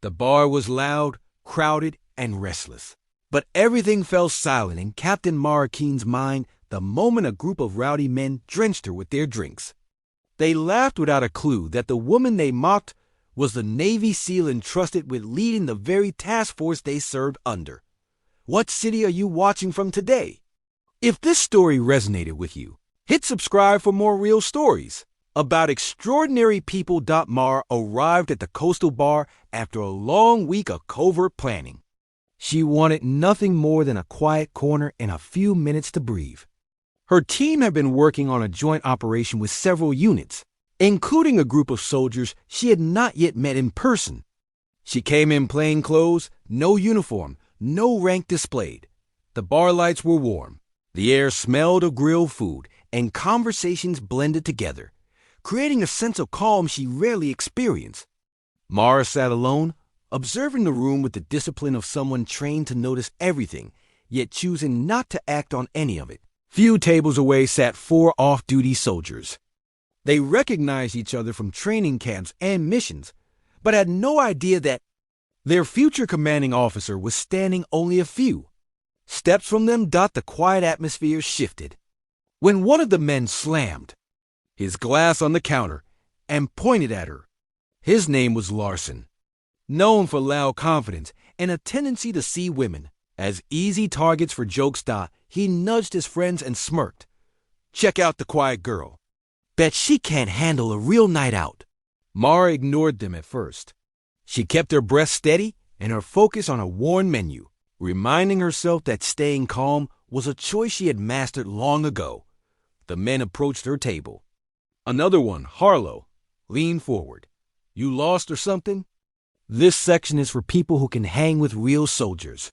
The bar was loud, crowded, and restless. But everything fell silent in Captain Mara Keene's mind the moment a group of rowdy men drenched her with their drinks. They laughed without a clue that the woman they mocked was the Navy SEAL entrusted with leading the very task force they served under. What city are you watching from today? If this story resonated with you, hit subscribe for more real stories about extraordinary people. Mara arrived at the coastal bar after a long week of covert planning. She wanted nothing more than a quiet corner and a few minutes to breathe. Her team had been working on a joint operation with several units, including a group of soldiers she had not yet met in person. She came in plain clothes, no uniform, no rank displayed. The bar lights were warm. The air smelled of grilled food, and conversations blended together, creating a sense of calm she rarely experienced. Mara sat alone, observing the room with the discipline of someone trained to notice everything, yet choosing not to act on any of it. Few tables away sat 4 off-duty soldiers. They recognized each other from training camps and missions, but had no idea that their future commanding officer was standing only a few steps from them. The quiet atmosphere shifted when one of the men slammed his glass on the counter and pointed at her. His name was Larson, known for loud confidence and a tendency to see women as easy targets for jokes. He nudged his friends and smirked. "Check out the quiet girl. Bet she can't handle a real night out." Mara ignored them at first. She kept her breath steady and her focus on a worn menu, reminding herself that staying calm was a choice she had mastered long ago. The men approached her table. Another one, Harlow, leaned forward. "You lost or something?" "This section is for people who can hang with real soldiers."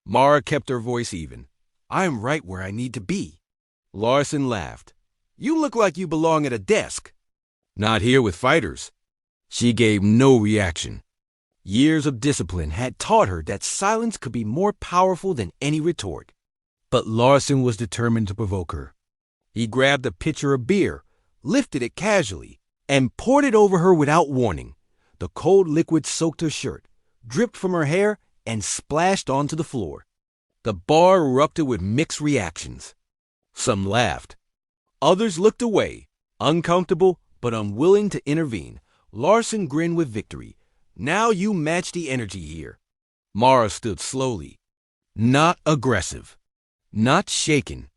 Mara kept her voice even. "I'm right where I need to be." Larson laughed. "You look like you belong at a desk." "Not here with fighters." She gave no reaction. Years of discipline had taught her that silence could be more powerful than any retort. But Larson was determined to provoke her. He grabbed a pitcher of beer, lifted it casually, and poured it over her without warning. The cold liquid soaked her shirt, dripped from her hair, and splashed onto the floor. The bar erupted with mixed reactions. Some laughed. Others looked away, uncomfortable but unwilling to intervene. Larson grinned with victory. "Now you match the energy here." Mara stood slowly. Not aggressive. Not shaken.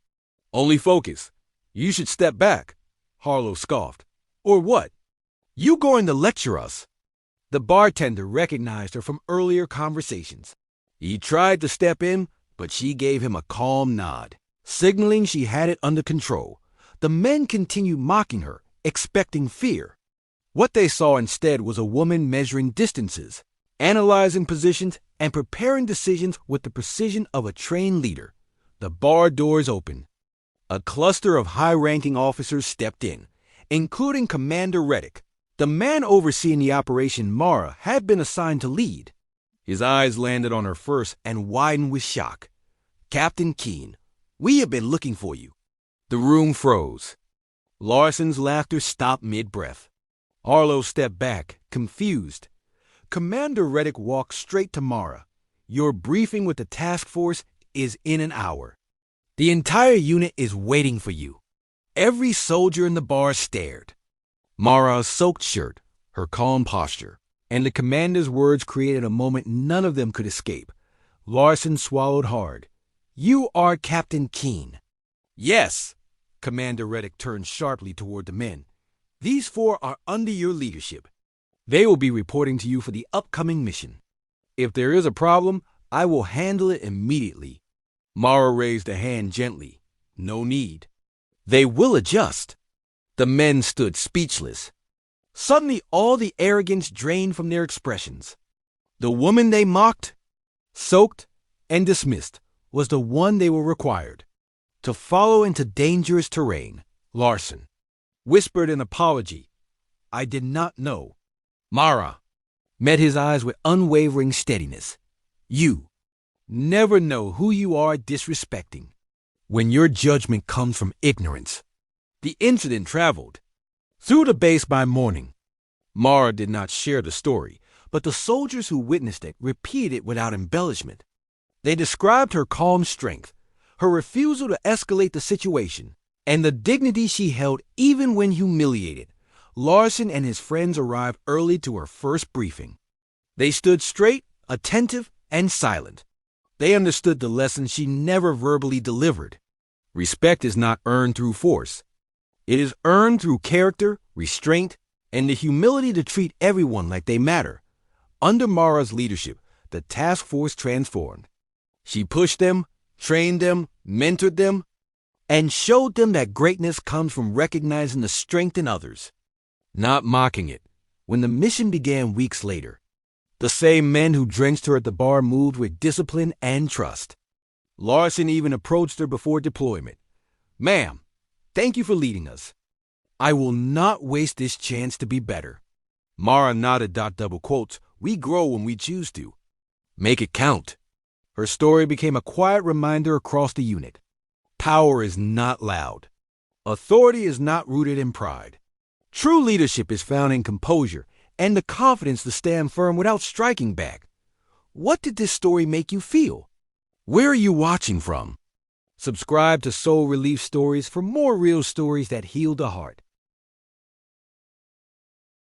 "Only focus. You should step back," Harlow scoffed. "Or what? You going to lecture us?" The bartender recognized her from earlier conversations. He tried to step in, but she gave him a calm nod, signaling she had it under control. The men continued mocking her, expecting fear. What they saw instead was a woman measuring distances, analyzing positions, and preparing decisions with the precision of a trained leader. The bar doors opened. A cluster of high-ranking officers stepped in, including Commander Reddick, the man overseeing the operation Mara had been assigned to lead. His eyes landed on her first and widened with shock. "Captain Keene, we have been looking for you." The room froze. Larson's laughter stopped mid-breath. Harlow stepped back, confused. Commander Reddick walked straight to Mara. "Your briefing with the task force is in an hour. The entire unit is waiting for you." Every soldier in the bar stared. Mara's soaked shirt, her calm posture, and the commander's words created a moment none of them could escape. Larson swallowed hard. "You are Captain Keene." "Yes." Commander Reddick turned sharply toward the men. "These 4 are under your leadership. They will be reporting to you for the upcoming mission. If there is a problem, I will handle it immediately." Mara raised a hand gently. "No need. They will adjust." The men stood speechless. Suddenly, all the arrogance drained from their expressions. The woman they mocked, soaked, and dismissed was the one they were required to follow into dangerous terrain. Larson whispered an apology. "I did not know." Mara met his eyes with unwavering steadiness. "You never know who you are disrespecting when your judgment comes from ignorance." The incident traveled through the base by morning. Mara did not share the story, but the soldiers who witnessed it repeated it without embellishment. They described her calm strength, her refusal to escalate the situation, and the dignity she held even when humiliated. Larson and his friends arrived early to her first briefing. They stood straight, attentive, and silent. They understood the lesson she never verbally delivered. Respect is not earned through force. It is earned through character, restraint, and the humility to treat everyone like they matter. Under Mara's leadership, the task force transformed. She pushed them, trained them, mentored them, and showed them that greatness comes from recognizing the strength in others, not mocking it. When the mission began weeks later, the same men who drenched her at the bar moved with discipline and trust. Larson even approached her before deployment. "Ma'am, thank you for leading us. I will not waste this chance to be better." Mara nodded. Double quotes, "We grow when we choose to. Make it count." Her story became a quiet reminder across the unit. Power is not loud. Authority is not rooted in pride. True leadership is found in composure and the confidence to stand firm without striking back. What did this story make you feel? Where are you watching from? Subscribe to Soul Relief Stories for more real stories that heal the heart.